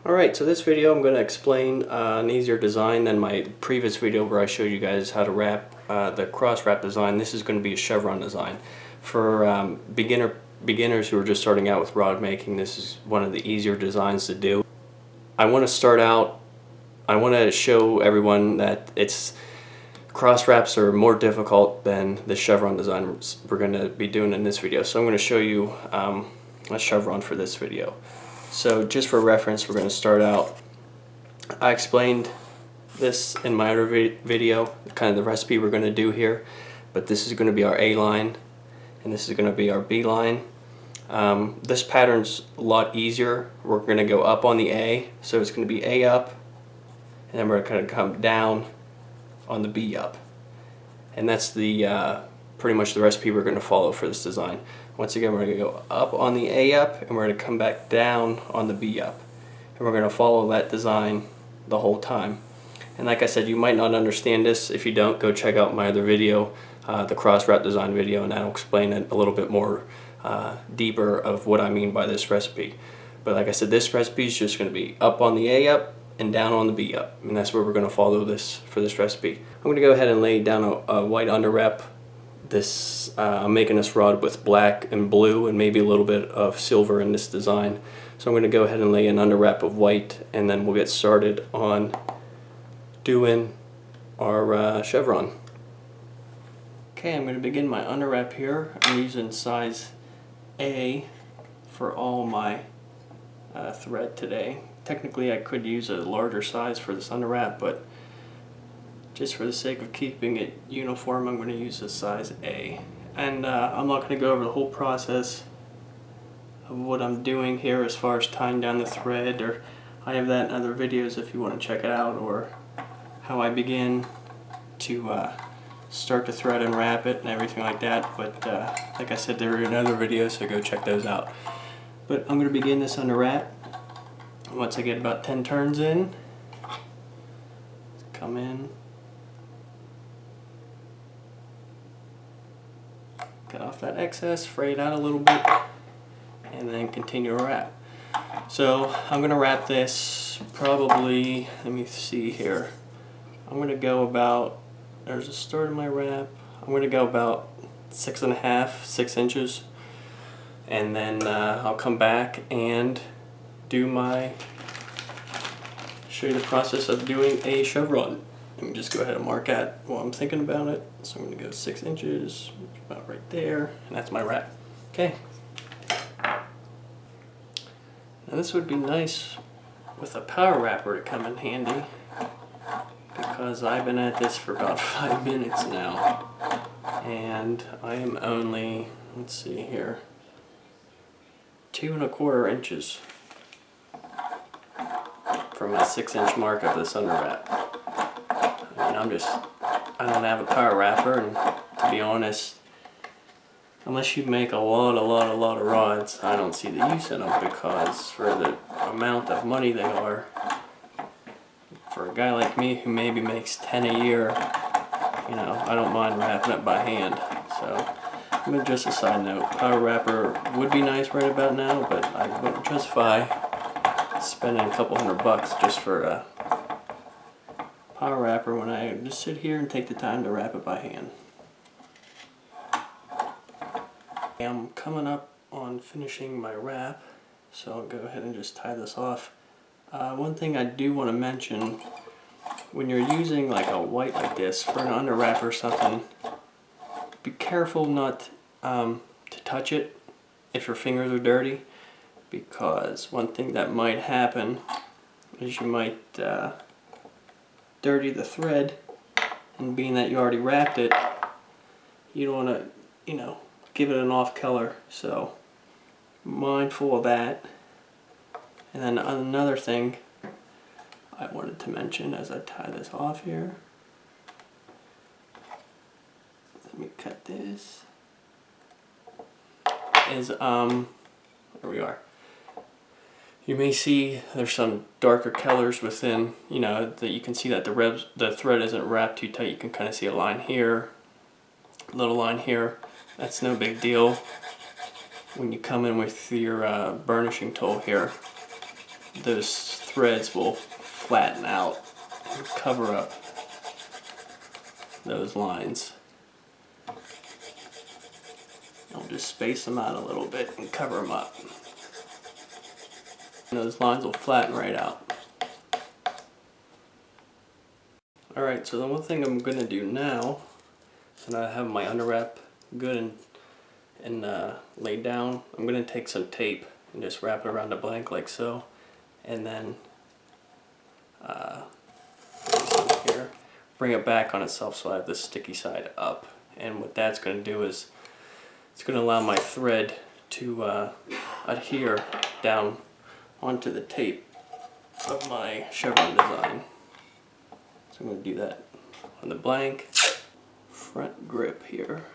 Alright, so this video I'm going to explain an easier design than my previous video where I showed you guys how to wrap the cross wrap design. This is going to be a chevron design. For beginners who are just starting out with rod making, this is one of the easier designs to do. I want to show everyone that cross wraps are more difficult than the chevron design we're going to be doing in this video. So I'm going to show you a chevron for this video. So just for reference, we're going to start out. I explained this in my other video, kind of the recipe we're going to do here, but this is going to be our A line and this is going to be our B line. This pattern's a lot easier. We're going to go up on the A, so it's going to be A up, and then we're going to come down on the B up. And that's the pretty much the recipe we're going to follow for this design. Once again, we're going to go up on the A up and we're going to come back down on the B up. And we're going to follow that design the whole time. And like I said, you might not understand this. If you don't, go check out my other video, the cross wrap design video, and that'll explain it a little bit more deeper of what I mean by this recipe. But like I said, this recipe is just going to be up on the A up and down on the B up. And that's where we're going to follow this for this recipe. I'm going to go ahead and lay down a white underwrap. I'm making this rod with black and blue and maybe a little bit of silver in this design. So I'm going to go ahead and lay an underwrap of white, and then we'll get started on doing our chevron. Okay, I'm going to begin my underwrap here. I'm using size A for all my thread today. Technically I could use a larger size for this underwrap, but just for the sake of keeping it uniform, I'm going to use a size A. And I'm not going to go over the whole process of what I'm doing here as far as tying down the thread, or I have that in other videos if you want to check it out, or how I begin to start the thread and wrap it and everything like that. But like I said, there are in other videos, so go check those out. But I'm going to begin this underwrap. Once I get about 10 turns in, come in, get off that excess, fray it out a little bit, and then continue to wrap. So I'm going to wrap this probably, let me see here, I'm going to go about, there's a start of my wrap, I'm going to go about 6 inches, and then I'll come back and show you the process of doing a chevron. Let me just go ahead and mark out while I'm thinking about it. So I'm going to go 6 inches, about right there, and that's my wrap. Okay. Now this would be nice with a power wrapper to come in handy, because I've been at this for about 5 minutes now, and I am only, let's see here, 2 1/4 inches from my 6-inch mark of this underwrap. I mean, I don't have a power wrapper, and to be honest, unless you make a lot of rods, I don't see the use in them, because for the amount of money they are, for a guy like me who maybe makes 10 a year, you know, I don't mind wrapping it by hand. So, I mean, just a side note, power wrapper would be nice right about now, but I wouldn't justify spending a couple $100 just for a power wrapper when I just sit here and take the time to wrap it by hand. I'm coming up on finishing my wrap, so I'll go ahead and just tie this off. One thing I do want to mention, when you're using like a white like this for an underwrap or something, be careful not to touch it if your fingers are dirty, because one thing that might happen is you might dirty the thread, and being that you already wrapped it, you don't want to, you know, give it an off color. So mindful of that. And then another thing I wanted to mention as I tie this off here, let me cut this, is there we are. You may see there's some darker colors within, you know, that you can see that the thread isn't wrapped too tight. You can kind of see a line here, a little line here. That's no big deal when you come in with your burnishing tool here. those threads will flatten out and cover up those lines. I'll just space them out a little bit and cover them up. And those lines will flatten right out. Alright, so the one thing I'm going to do now, and I have my underwrap good and laid down, I'm going to take some tape and just wrap it around the blank like so, and then here, bring it back on itself so I have the sticky side up. And what that's going to do is it's going to allow my thread to adhere down onto the tape of my chevron design. So I'm going to do that on the blank front grip here.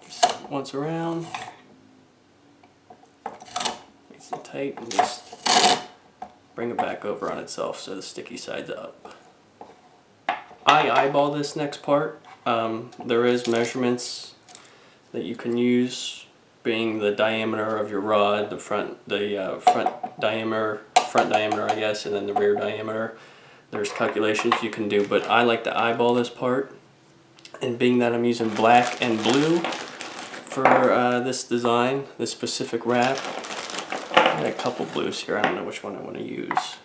Just once around, nice and tight, and just bring it back over on itself so the sticky side's up. I eyeball this next part. There is measurements that you can use, being the diameter of your rod, the front diameter, I guess, and then the rear diameter. There's calculations you can do, but I like to eyeball this part. And being that I'm using black and blue for this design, this specific wrap, I got a couple blues here. I don't know which one I want to use.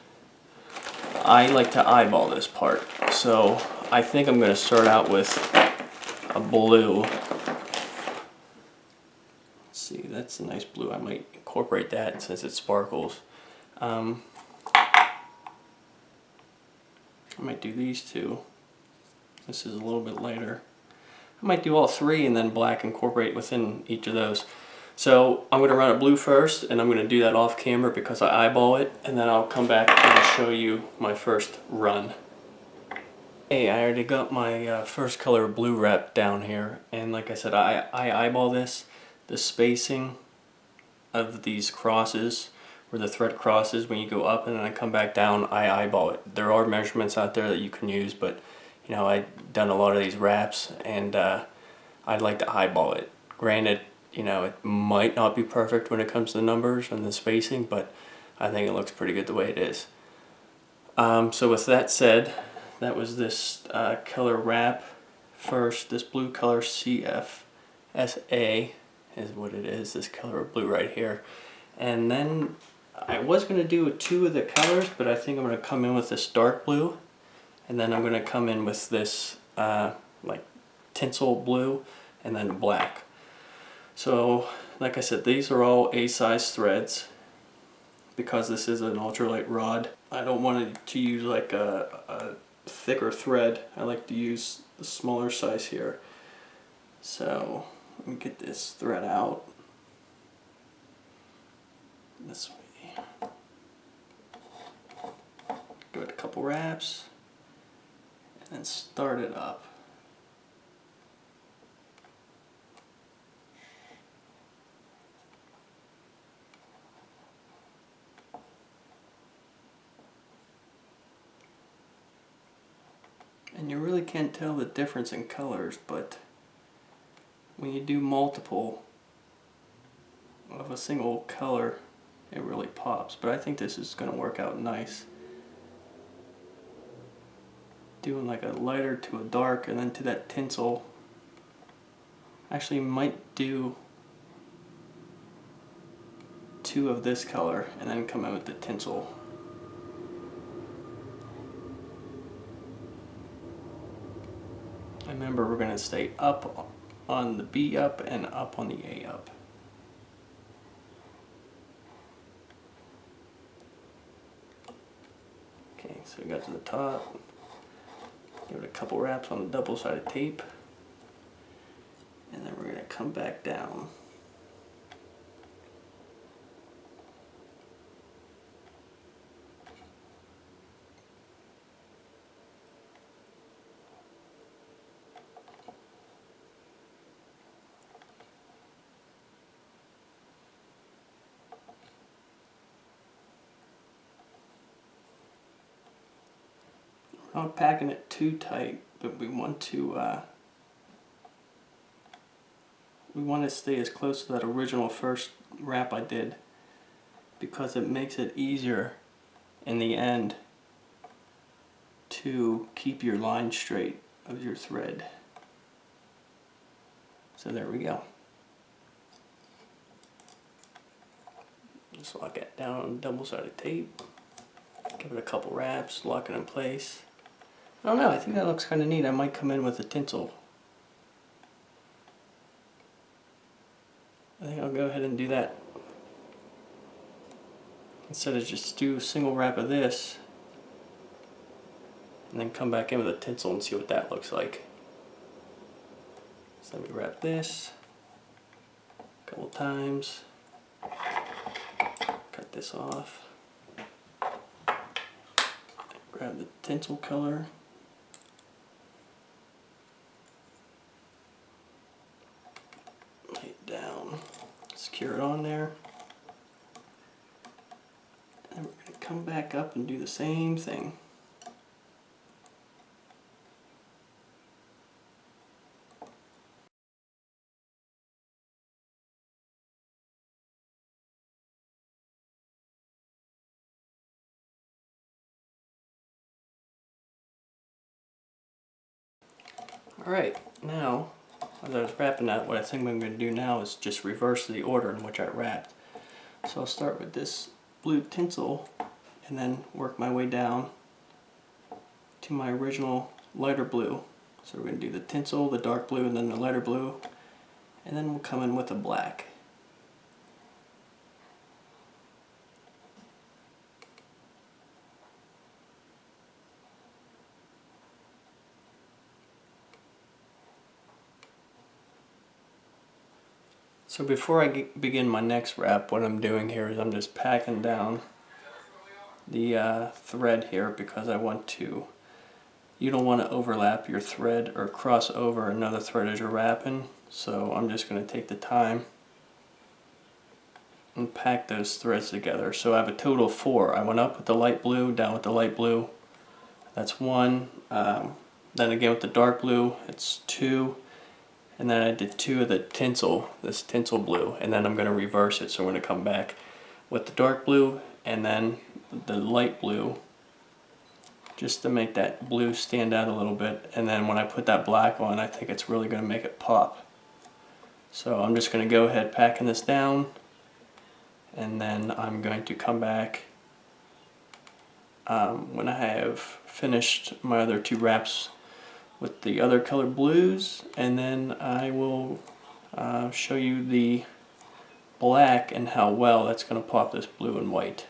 I like to eyeball this part, so I think I'm going to start out with a blue. Let's see, that's a nice blue. I might incorporate that since it sparkles. I might do these two. This is a little bit lighter. I might do all three and then black incorporate within each of those. So I'm going to run a blue first, and I'm going to do that off camera because I eyeball it, and then I'll come back and show you my first run. Hey, I already got my first color blue wrap down here, and like I said, I eyeball this. The spacing of these crosses, where the thread crosses when you go up and then I come back down, I eyeball it. There are measurements out there that you can use, but you know, I've done a lot of these wraps, and I'd like to eyeball it. Granted, you know, it might not be perfect when it comes to the numbers and the spacing, but I think it looks pretty good the way it is. So with that said, that was this color wrap first. This blue color CFSA is what it is, this color of blue right here. And then I was going to do two of the colors, but I think I'm going to come in with this dark blue, and then I'm going to come in with this like tinsel blue, and then black. So like I said, these are all A-size threads because this is an ultralight rod. I don't want to use like a thicker thread. I like to use the smaller size here. So let me get this thread out this way. Give it a couple wraps and then start it up. And you really can't tell the difference in colors, but when you do multiple of a single color, it really pops. But I think this is going to work out nice. Doing like a lighter to a dark and then to that tinsel. Actually might do two of this color and then come in with the tinsel. Remember, we're going to stay up on the B up and up on the A up. Okay, so we got to the top. Give it a couple wraps on the double-sided tape. And then we're going to come back down. Not packing it too tight, but we want to stay as close to that original first wrap I did because it makes it easier in the end to keep your line straight of your thread. So there we go. Just lock it down on double-sided tape. Give it a couple wraps, lock it in place. I don't know, I think that looks kind of neat. I might come in with a tinsel. I think I'll go ahead and do that. Instead of just do a single wrap of this, and then come back in with a tinsel and see what that looks like. So let me wrap this a couple times. Cut this off. Grab the tinsel color. Lay it down. Secure it on there. And we're going to come back up and do the same thing. Alright, now as I was wrapping that, what I think I'm going to do now is just reverse the order in which I wrapped. So I'll start with this blue tinsel and then work my way down to my original lighter blue. So we're going to do the tinsel, the dark blue, and then the lighter blue, and then we'll come in with a black. So before I begin my next wrap, what I'm doing here is I'm just packing down the thread here because I want to, you don't want to overlap your thread or cross over another thread as you're wrapping. So I'm just going to take the time and pack those threads together. So I have a total of 4. I went up with the light blue, down with the light blue. That's 1. Then again with the dark blue, it's 2. And then I did 2 of the tinsel, this tinsel blue, and then I'm going to reverse it. So I'm going to come back with the dark blue and then the light blue, just to make that blue stand out a little bit. And then when I put that black on, I think it's really going to make it pop. So I'm just going to go ahead packing this down, and then I'm going to come back when I have finished my other 2 wraps with the other colored blues, and then I will show you the black and how well that's going to pop this blue and white.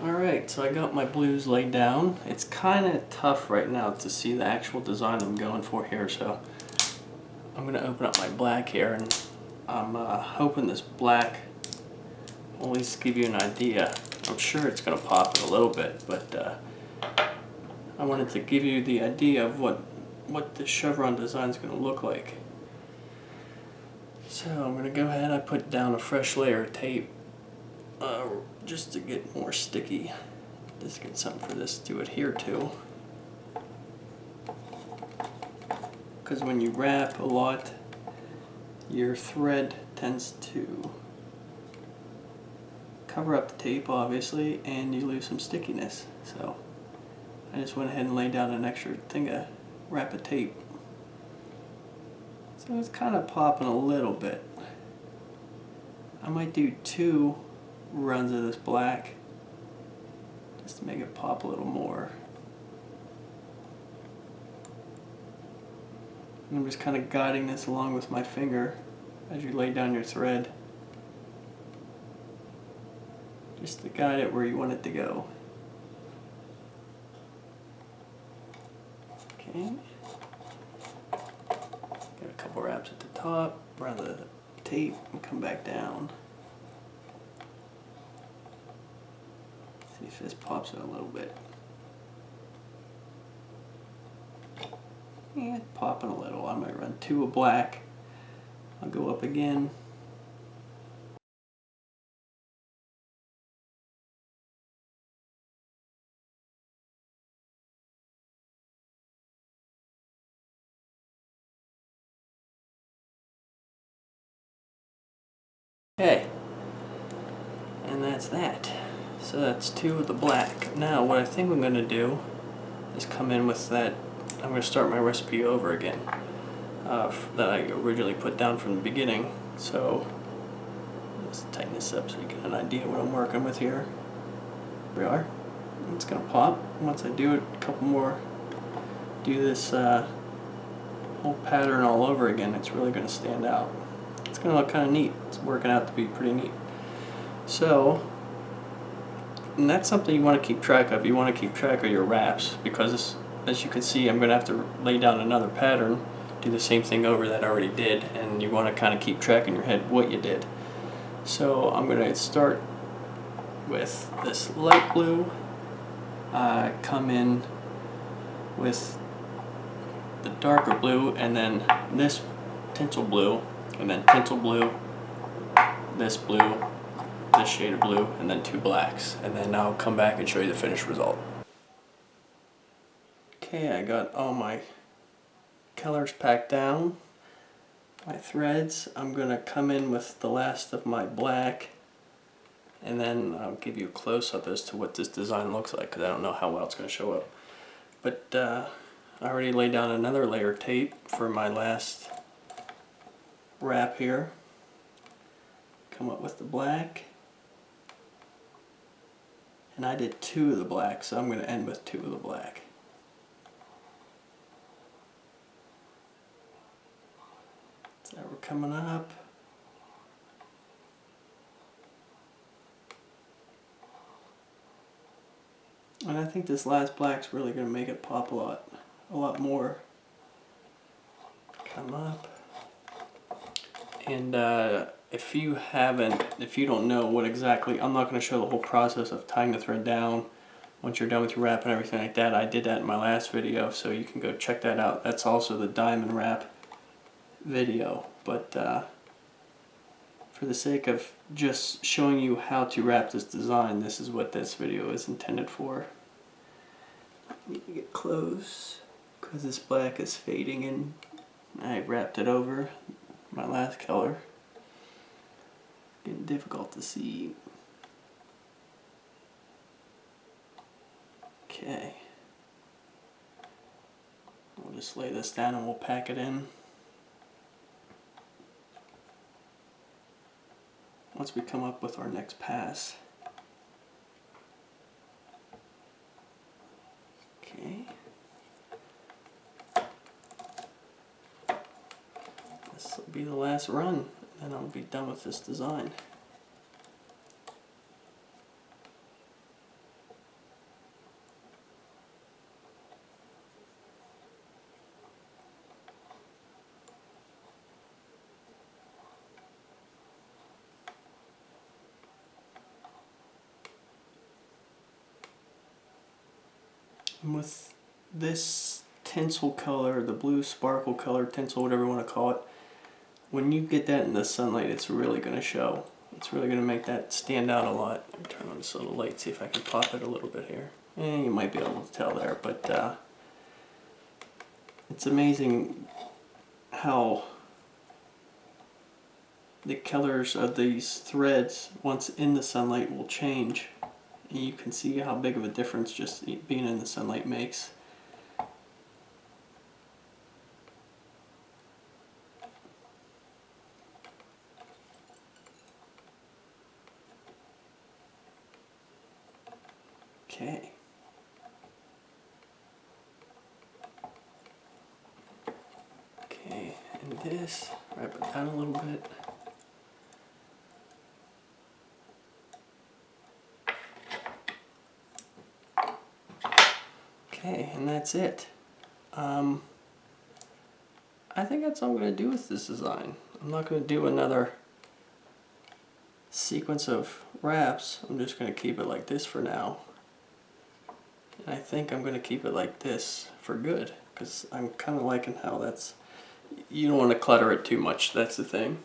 Alright, so I got my blues laid down. It's kind of tough right now to see the actual design I'm going for here, so I'm going to open up my black here, and I'm hoping this black will at least give you an idea. I'm sure it's going to pop it a little bit, but I wanted to give you the idea of what the chevron design is going to look like. So I'm going to go ahead, I put down a fresh layer of tape just to get more sticky. Just get something for this to adhere to. Because when you wrap a lot, your thread tends to cover up the tape, obviously, and you lose some stickiness. So I just went ahead and laid down an extra thing of wrap of tape. So it's kind of popping a little bit. I might do 2 runs of this black just to make it pop a little more. And I'm just kind of guiding this along with my finger as you lay down your thread, just to guide it where you want it to go. Okay. Get a couple wraps at the top, around the tape, and come back down. See if this pops it a little bit. Yeah, it's popping a little. I might run 2 of black. I'll go up again. Okay. And that's that. So that's 2 of the black. Now what I think I'm going to do is come in with that. I'm going to start my recipe over again that I originally put down from the beginning. So let's tighten this up so you get an idea what I'm working with here. Here we are. It's going to pop. Once I do it a couple more, do this whole pattern all over again, it's really going to stand out. It's going to look kind of neat. It's working out to be pretty neat. So, and that's something you want to keep track of. You want to keep track of your wraps because, as you can see, I'm going to have to lay down another pattern, do the same thing over that I already did, and you want to kind of keep track in your head what you did. So I'm going to start with this light blue, come in with the darker blue, and then this tinsel blue, and then tinsel blue, this blue, this shade of blue, and then 2 blacks, and then I'll come back and show you the finished result. Okay, I got all my colors packed down, my threads. I'm going to come in with the last of my black, and then I'll give you a close-up as to what this design looks like because I don't know how well it's going to show up. But I already laid down another layer of tape for my last wrap here. Come up with the black. And I did 2 of the black, so I'm going to end with 2 of the black. So we're coming up. And I think this last black's really going to make it pop a lot more. Come up. And if you don't know what exactly, I'm not going to show the whole process of tying the thread down once you're done with your wrap and everything like that. I did that in my last video, so you can go check that out. That's also the diamond wrap video. But for the sake of just showing you how to wrap this design, this is what this video is intended for. I need to get close because this black is fading in. I wrapped it over my last color. Getting difficult to see. Okay. We'll just lay this down and we'll pack it in. Once we come up with our next pass. Okay. This will be the last run, and I'll be done with this design. And with this tinsel color, the blue sparkle color, tinsel, whatever you want to call it, when you get that in the sunlight, it's really going to show. It's really going to make that stand out a lot. Let me turn on this little light, see if I can pop it a little bit here. You might be able to tell there, but it's amazing how the colors of these threads, once in the sunlight, will change. And you can see how big of a difference just being in the sunlight makes. Okay. Okay, and this, wrap it down a little bit. Okay, and that's it. I think that's all I'm going to do with this design. I'm not going to do another sequence of wraps. I'm just going to keep it like this for now. And I think I'm going to keep it like this for good, because I'm kind of liking how that's, you don't want to clutter it too much, that's the thing.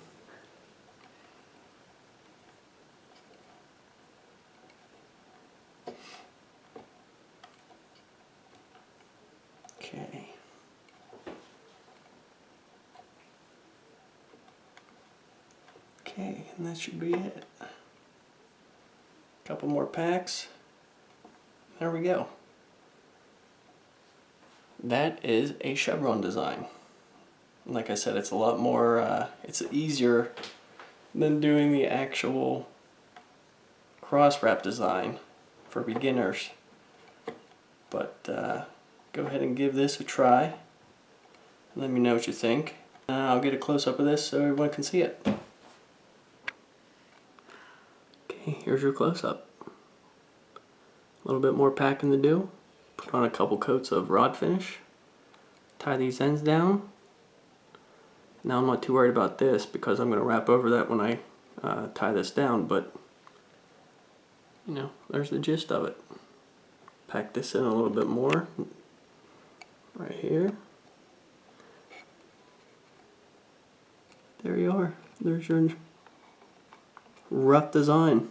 Okay. Okay, and that should be it. Couple more packs. There we go. That is a Chevron design. Like I said, it's a lot more, it's easier than doing the actual cross wrap design for beginners. But go ahead and give this a try. Let me know what you think. I'll get a close-up of this so everyone can see it. Okay, here's your close-up. A little bit more packing to do. Put on a couple coats of rod finish. Tie these ends down. Now I'm not too worried about this because I'm going to wrap over that when I tie this down, but you know, there's the gist of it. Pack this in a little bit more right here. There you are. There's your rough design.